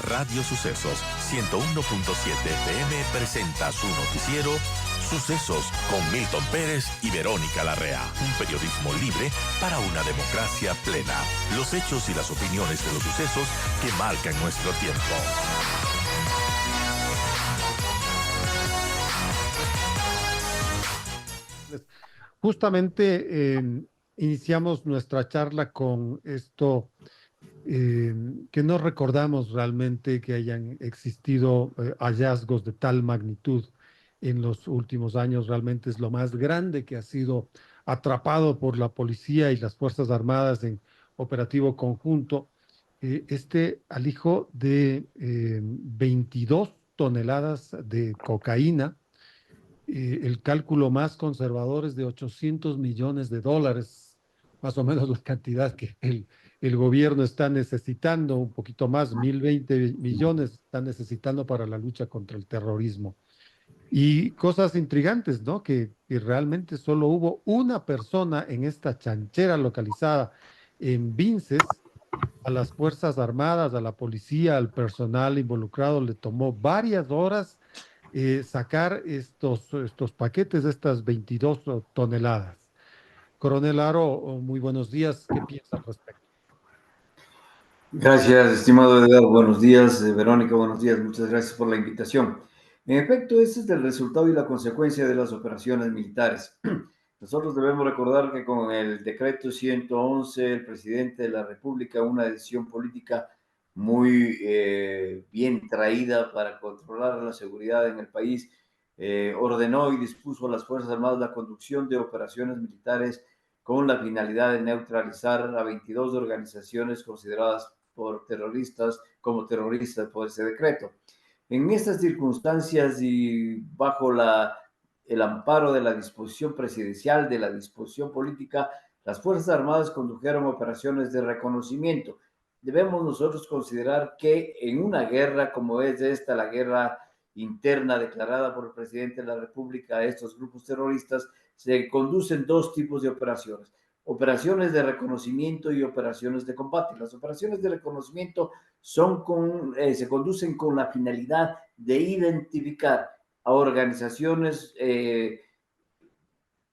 Radio Sucesos 101.7 FM presenta su noticiero Sucesos con Milton Pérez y Verónica Larrea. Un periodismo libre para una democracia plena. Los hechos y las opiniones de los sucesos que marcan nuestro tiempo. Justamente iniciamos nuestra charla con esto que no recordamos realmente que hayan existido hallazgos de tal magnitud en los últimos años. Realmente es lo más grande que ha sido atrapado por la policía y las Fuerzas Armadas en operativo conjunto. Este alijo de 22 toneladas de cocaína. El cálculo más conservador es de 800 millones de dólares, más o menos la cantidad que el gobierno está necesitando, un poquito más, 1.020 millones está necesitando para la lucha contra el terrorismo. Y cosas intrigantes, ¿no? Que realmente solo hubo una persona en esta chanchera localizada en Vinces. A las Fuerzas Armadas, a la policía, al personal involucrado le tomó varias horas sacar estos paquetes, estas 22 toneladas. Coronel Aro, muy buenos días. ¿Qué piensa al respecto? Gracias, estimado Edgar. Buenos días, Verónica. Buenos días. Muchas gracias por la invitación. En efecto, este es el resultado y la consecuencia de las operaciones militares. Nosotros debemos recordar que con el decreto 111, el presidente de la República, una decisión política muy bien traída para controlar la seguridad en el país, ordenó y dispuso a las Fuerzas Armadas la conducción de operaciones militares con la finalidad de neutralizar a 22 organizaciones consideradas como terroristas por ese decreto. En estas circunstancias y bajo el amparo de la disposición presidencial, de la disposición política, las Fuerzas Armadas condujeron operaciones de reconocimiento. Debemos nosotros considerar que en una guerra como es esta, la guerra interna declarada por el presidente de la República a estos grupos terroristas, se conducen dos tipos de operaciones: operaciones de reconocimiento y operaciones de combate. Las operaciones de reconocimiento se conducen con la finalidad de identificar a organizaciones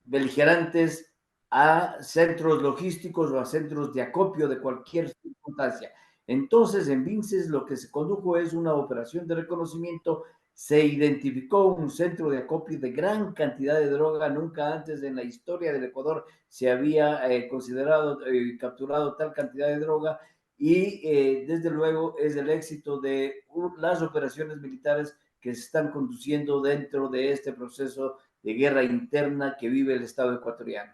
beligerantes, a centros logísticos o a centros de acopio de cualquier circunstancia. Entonces, en Vinces lo que se condujo es una operación de reconocimiento. Se identificó un centro de acopio de gran cantidad de droga. Nunca antes en la historia del Ecuador se había considerado y capturado tal cantidad de droga, y desde luego es el éxito de las operaciones militares que se están conduciendo dentro de este proceso de guerra interna que vive el Estado ecuatoriano.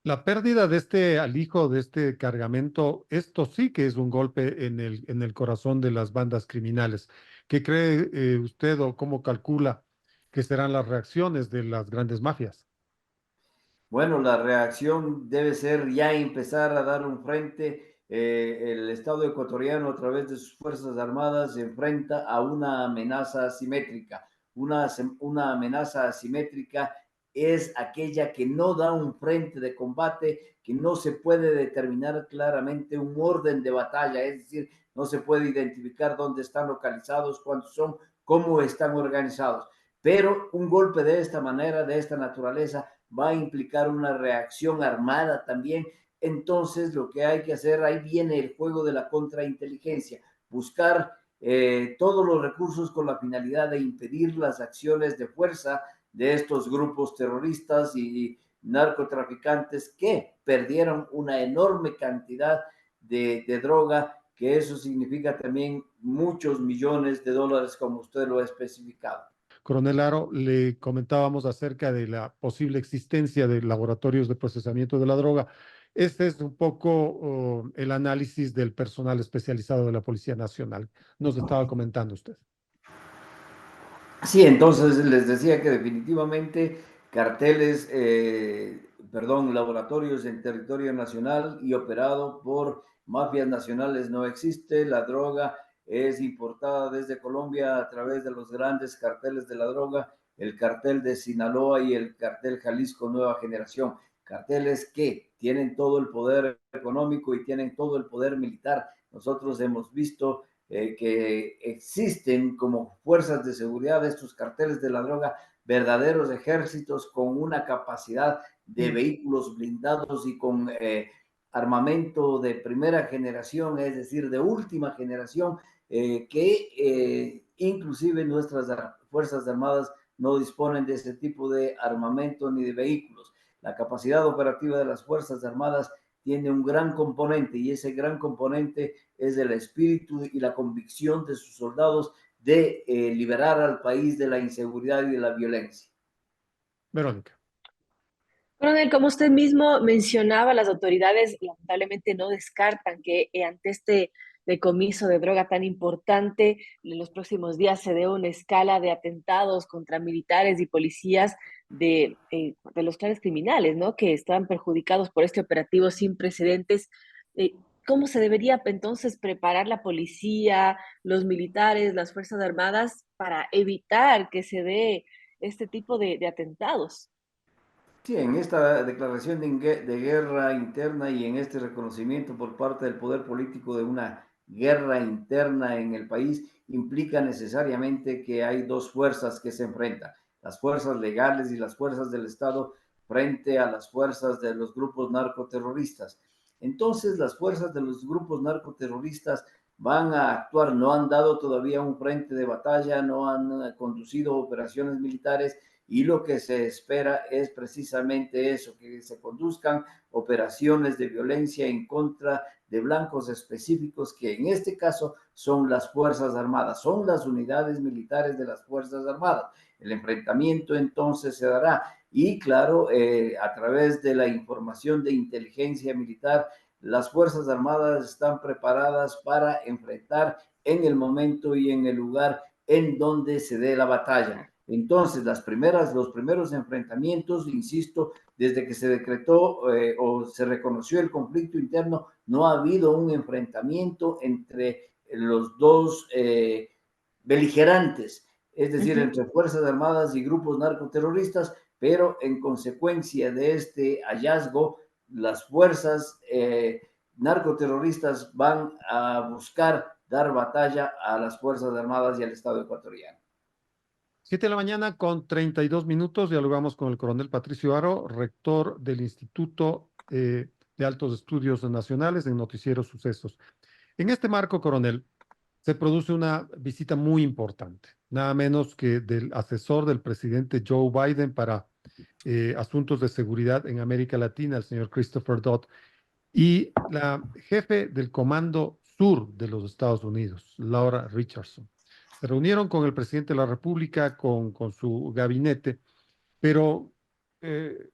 La pérdida de este alijo, de este cargamento, esto sí que es un golpe en el corazón de las bandas criminales. ¿Qué cree usted o cómo calcula que serán las reacciones de las grandes mafias? Bueno, la reacción debe ser ya empezar a dar un frente. El Estado ecuatoriano, a través de sus Fuerzas Armadas, se enfrenta a una amenaza asimétrica. Una amenaza asimétrica es aquella que no da un frente de combate, que no se puede determinar claramente un orden de batalla, es decir, no se puede identificar dónde están localizados, cuántos son, cómo están organizados. Pero un golpe de esta manera, de esta naturaleza, va a implicar una reacción armada también. Entonces, lo que hay que hacer, ahí viene el juego de la contrainteligencia, buscar todos los recursos con la finalidad de impedir las acciones de fuerza de estos grupos terroristas y narcotraficantes que perdieron una enorme cantidad de droga, que eso significa también muchos millones de dólares, como usted lo ha especificado. Coronel Aro, le comentábamos acerca de la posible existencia de laboratorios de procesamiento de la droga. Este es un poco el análisis del personal especializado de la Policía Nacional. Nos estaba comentando usted. Sí, entonces les decía que definitivamente laboratorios en territorio nacional y operado por mafias nacionales no existe. La droga es importada desde Colombia a través de los grandes carteles de la droga, el cartel de Sinaloa y el cartel Jalisco Nueva Generación. Carteles que tienen todo el poder económico y tienen todo el poder militar. Nosotros hemos visto que existen como fuerzas de seguridad de estos carteles de la droga, verdaderos ejércitos con una capacidad de vehículos blindados y con armamento de primera generación, es decir, de última generación, que inclusive nuestras Fuerzas Armadas no disponen de ese tipo de armamento ni de vehículos. La capacidad operativa de las Fuerzas Armadas tiene un gran componente, y ese gran componente es el espíritu y la convicción de sus soldados de liberar al país de la inseguridad y de la violencia. Verónica. Coronel, como usted mismo mencionaba, las autoridades lamentablemente no descartan que ante este decomiso de droga tan importante, en los próximos días se dé una escala de atentados contra militares y policías de los clanes criminales, ¿no? Que están perjudicados por este operativo sin precedentes. Eh, ¿Cómo se debería entonces preparar la policía, los militares, las Fuerzas Armadas para evitar que se dé este tipo de atentados? Sí, en esta declaración de guerra interna y en este reconocimiento por parte del poder político de una guerra interna en el país, implica necesariamente que hay dos fuerzas que se enfrentan, las fuerzas legales y las fuerzas del Estado frente a las fuerzas de los grupos narcoterroristas. Entonces, las fuerzas de los grupos narcoterroristas van a actuar, no han dado todavía un frente de batalla, no han conducido operaciones militares, y lo que se espera es precisamente eso, que se conduzcan operaciones de violencia en contra de blancos específicos, que en este caso son las Fuerzas Armadas, son las unidades militares de las Fuerzas Armadas. El enfrentamiento entonces se dará, y claro, a través de la información de inteligencia militar, las Fuerzas Armadas están preparadas para enfrentar en el momento y en el lugar en donde se dé la batalla. Entonces, los primeros enfrentamientos, insisto, desde que se decretó o se reconoció el conflicto interno, no ha habido un enfrentamiento entre los dos beligerantes, es decir, entre Fuerzas Armadas y grupos narcoterroristas, pero en consecuencia de este hallazgo, las fuerzas narcoterroristas van a buscar dar batalla a las Fuerzas Armadas y al Estado ecuatoriano. 7 de la mañana con 32 minutos, dialogamos con el coronel Patricio Aro, rector del Instituto de Altos Estudios Nacionales en Noticiero Sucesos. En este marco, coronel, se produce una visita muy importante, nada menos que del asesor del presidente Joe Biden para asuntos de seguridad en América Latina, el señor Christopher Dodd, y la jefe del Comando Sur de los Estados Unidos, Laura Richardson. Se reunieron con el presidente de la República, con su gabinete, pero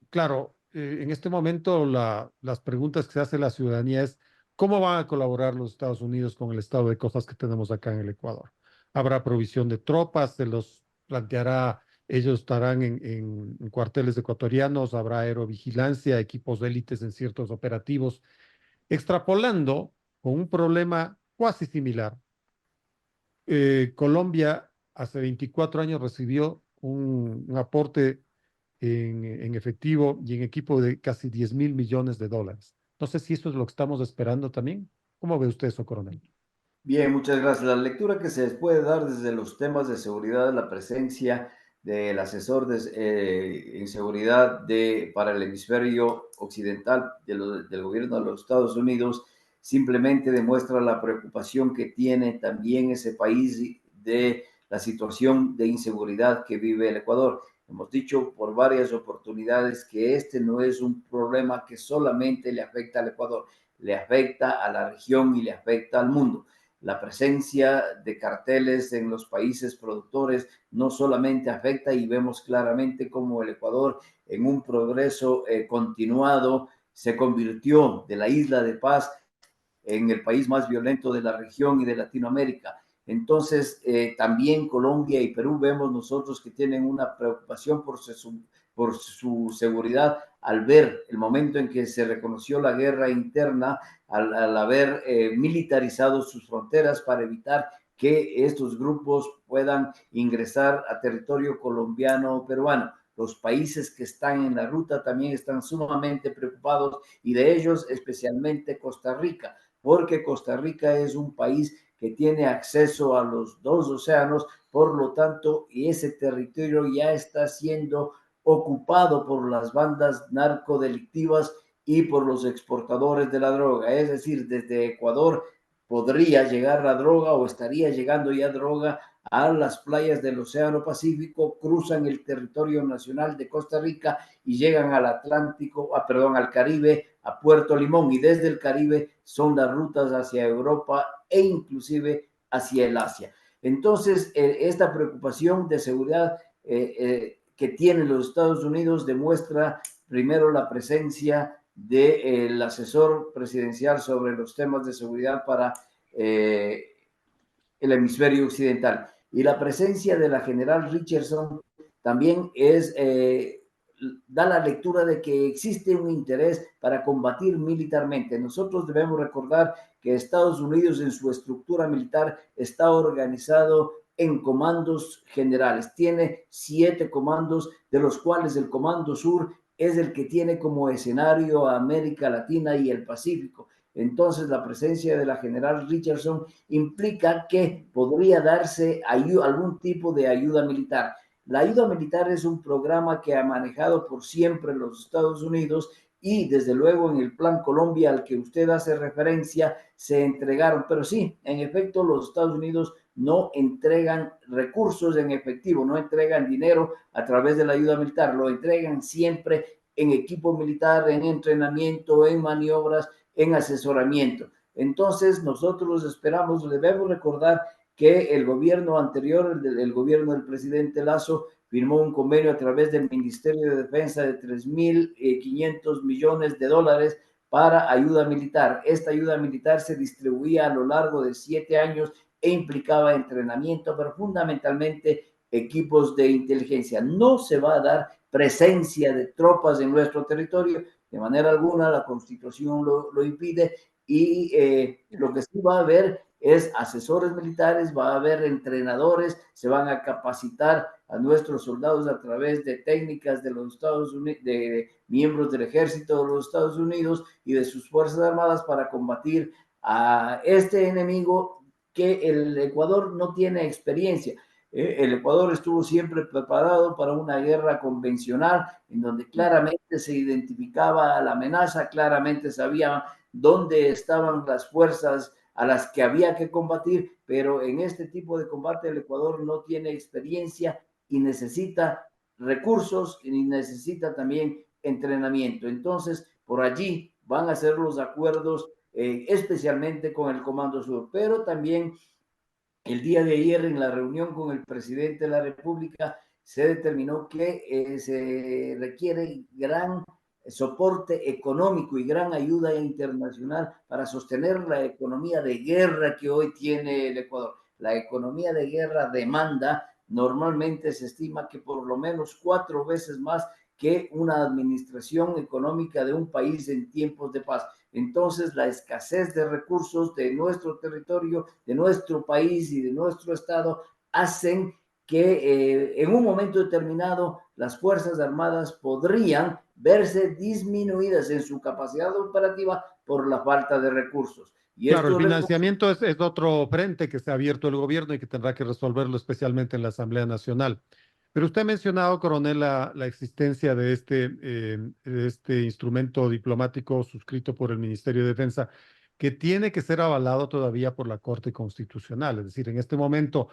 claro, en este momento las preguntas que se hace la ciudadanía es ¿cómo van a colaborar los Estados Unidos con el estado de cosas que tenemos acá en el Ecuador? ¿Habrá provisión de tropas? ¿Se los planteará? Ellos estarán en cuarteles ecuatorianos, habrá aerovigilancia, equipos de élites en ciertos operativos, extrapolando con un problema cuasi similar. Colombia hace 24 años recibió un aporte en efectivo y en equipo de casi 10.000 millones de dólares. No sé si eso es lo que estamos esperando también. ¿Cómo ve usted eso, coronel? Bien, muchas gracias. La lectura que se puede dar desde los temas de seguridad es la presencia del asesor en seguridad para el hemisferio occidental del gobierno de los Estados Unidos, simplemente demuestra la preocupación que tiene también ese país de la situación de inseguridad que vive el Ecuador. Hemos dicho por varias oportunidades que este no es un problema que solamente le afecta al Ecuador, le afecta a la región y le afecta al mundo. La presencia de carteles en los países productores no solamente afecta, y vemos claramente cómo el Ecuador en un progreso continuado se convirtió de la isla de paz en el país más violento de la región y de Latinoamérica. Entonces, también Colombia y Perú vemos nosotros que tienen una preocupación por su seguridad al ver el momento en que se reconoció la guerra interna, al haber militarizado sus fronteras para evitar que estos grupos puedan ingresar a territorio colombiano o peruano. Los países que están en la ruta también están sumamente preocupados, y de ellos especialmente Costa Rica, porque Costa Rica es un país que tiene acceso a los dos océanos, por lo tanto, y ese territorio ya está siendo ocupado por las bandas narcodelictivas y por los exportadores de la droga. Es decir, desde Ecuador podría llegar la droga o estaría llegando ya droga a las playas del Océano Pacífico, cruzan el territorio nacional de Costa Rica y llegan al Atlántico, al Caribe, a Puerto Limón, y desde el Caribe son las rutas hacia Europa e inclusive hacia el Asia. Entonces, esta preocupación de seguridad que tienen los Estados Unidos demuestra primero la presencia del asesor presidencial sobre los temas de seguridad para el hemisferio occidental. Y la presencia de la general Richardson también da la lectura de que existe un interés para combatir militarmente. Nosotros debemos recordar que Estados Unidos en su estructura militar está organizado en comandos generales. Tiene 7 comandos, de los cuales el Comando Sur es el que tiene como escenario a América Latina y el Pacífico. Entonces, la presencia de la general Richardson implica que podría darse algún tipo de ayuda militar. La ayuda militar es un programa que ha manejado por siempre los Estados Unidos y desde luego en el Plan Colombia al que usted hace referencia se entregaron, pero sí, en efecto los Estados Unidos no entregan recursos en efectivo, no entregan dinero a través de la ayuda militar, lo entregan siempre en equipo militar, en entrenamiento, en maniobras, en asesoramiento. Entonces nosotros esperamos, debemos recordar que el gobierno anterior, el gobierno del presidente Lasso, firmó un convenio a través del Ministerio de Defensa de 3.500 millones de dólares para ayuda militar. Esta ayuda militar se distribuía a lo largo de 7 años e implicaba entrenamiento, pero fundamentalmente equipos de inteligencia. No se va a dar presencia de tropas en nuestro territorio, de manera alguna la Constitución lo impide, y lo que sí va a haber es asesores militares, va a haber entrenadores, se van a capacitar a nuestros soldados a través de técnicas de los Estados Unidos, de miembros del ejército de los Estados Unidos y de sus fuerzas armadas para combatir a este enemigo que el Ecuador no tiene experiencia. El Ecuador estuvo siempre preparado para una guerra convencional en donde claramente se identificaba la amenaza, claramente sabía dónde estaban las fuerzas a las que había que combatir, pero en este tipo de combate el Ecuador no tiene experiencia y necesita recursos y necesita también entrenamiento. Entonces, por allí van a ser los acuerdos, especialmente con el Comando Sur, pero también el día de ayer en la reunión con el presidente de la República se determinó que se requiere gran soporte económico y gran ayuda internacional para sostener la economía de guerra que hoy tiene el Ecuador. La economía de guerra demanda, normalmente se estima que por lo menos 4 veces más que una administración económica de un país en tiempos de paz. Entonces, la escasez de recursos de nuestro territorio, de nuestro país y de nuestro estado hacen que en un momento determinado las Fuerzas Armadas podrían verse disminuidas en su capacidad operativa por la falta de recursos. Y Claro, el estos financiamiento es otro frente que se ha abierto el gobierno y que tendrá que resolverlo especialmente en la Asamblea Nacional. Pero usted ha mencionado, coronel, la existencia de este instrumento diplomático suscrito por el Ministerio de Defensa, que tiene que ser avalado todavía por la Corte Constitucional. Es decir, en este momento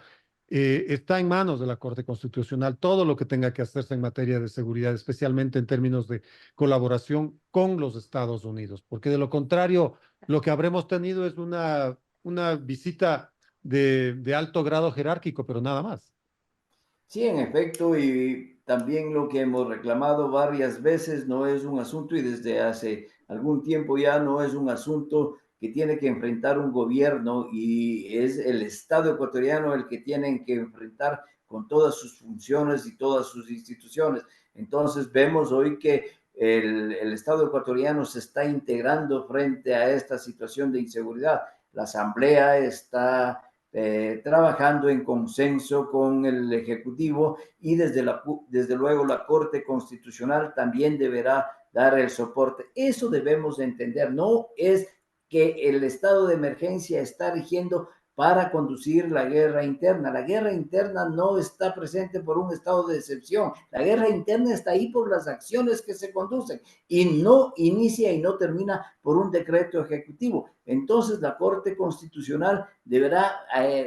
está en manos de la Corte Constitucional todo lo que tenga que hacerse en materia de seguridad, especialmente en términos de colaboración con los Estados Unidos, porque de lo contrario, lo que habremos tenido es una visita de alto grado jerárquico, pero nada más. Sí, en efecto, y también lo que hemos reclamado varias veces no es un asunto, y desde hace algún tiempo ya no es un asunto que tiene que enfrentar un gobierno, y es el Estado ecuatoriano el que tienen que enfrentar con todas sus funciones y todas sus instituciones. Entonces vemos hoy que el Estado ecuatoriano se está integrando frente a esta situación de inseguridad. La Asamblea está trabajando en consenso con el Ejecutivo, y desde luego la Corte Constitucional también deberá dar el soporte. Eso debemos entender, no es que el estado de emergencia está rigiendo para conducir la guerra interna. La guerra interna no está presente por un estado de excepción. La guerra interna está ahí por las acciones que se conducen y no inicia y no termina por un decreto ejecutivo. Entonces la Corte Constitucional deberá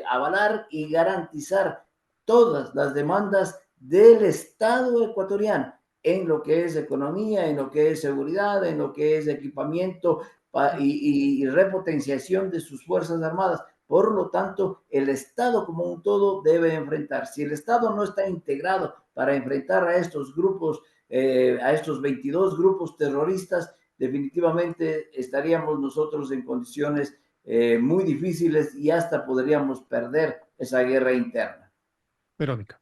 avalar y garantizar todas las demandas del Estado ecuatoriano en lo que es economía, en lo que es seguridad, en lo que es equipamiento y repotenciación de sus Fuerzas Armadas. Por lo tanto, el Estado como un todo debe enfrentar. Si el Estado no está integrado para enfrentar a estos grupos, a estos 22 grupos terroristas, definitivamente estaríamos nosotros en condiciones muy difíciles y hasta podríamos perder esa guerra interna. Verónica.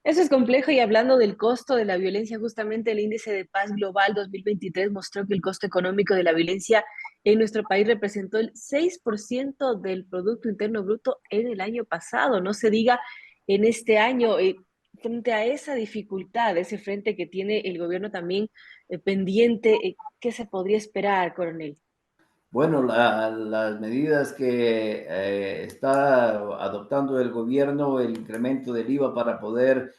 Eso es complejo y hablando del costo de la violencia, justamente el índice de paz global 2023 mostró que el costo económico de la violencia en nuestro país representó el 6% del Producto Interno Bruto en el año pasado, no se diga en este año. Frente a esa dificultad, ese frente que tiene el gobierno también pendiente, ¿qué se podría esperar, coronel? Bueno, las medidas que está adoptando el gobierno, el incremento del IVA para poder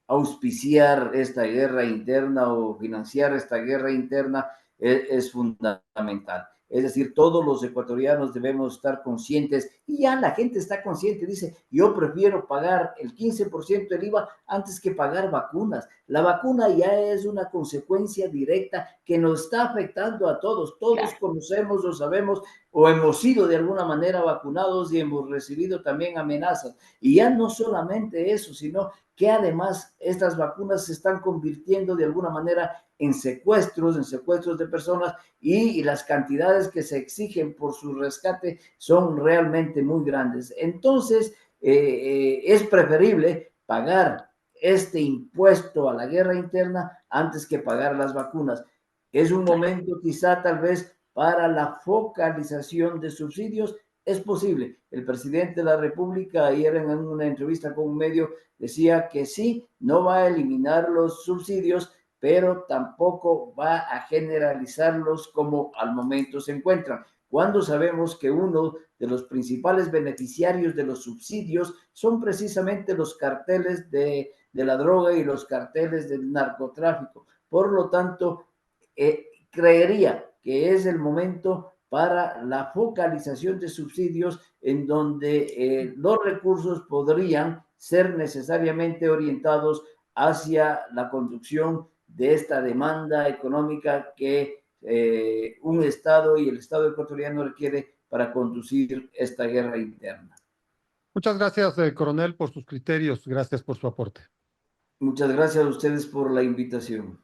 auspiciar esta guerra interna o financiar esta guerra interna es fundamental. Es decir, todos los ecuatorianos debemos estar conscientes y ya la gente está consciente, dice, yo prefiero pagar el 15% del IVA antes que pagar vacunas. La vacuna ya es una consecuencia directa que nos está afectando a todos. Todos Claro. conocemos o sabemos o hemos sido de alguna manera vacunados y hemos recibido también amenazas. Y ya no solamente eso, sino que además estas vacunas se están convirtiendo de alguna manera en secuestros de personas y las cantidades que se exigen por su rescate son realmente muy grandes. Entonces, es preferible pagar este impuesto a la guerra interna antes que pagar las vacunas. Es un momento quizá tal vez para la focalización de subsidios. Es posible. El presidente de la República ayer en una entrevista con un medio decía que sí, no va a eliminar los subsidios, pero tampoco va a generalizarlos como al momento se encuentran. Cuando sabemos que uno de los principales beneficiarios de los subsidios son precisamente los carteles de la droga y los carteles del narcotráfico. Por lo tanto, creería que es el momento para la focalización de subsidios en donde los recursos podrían ser necesariamente orientados hacia la conducción de esta demanda económica que un Estado y el Estado ecuatoriano requiere para conducir esta guerra interna. Muchas gracias, coronel, por sus criterios. Gracias por su aporte. Muchas gracias a ustedes por la invitación.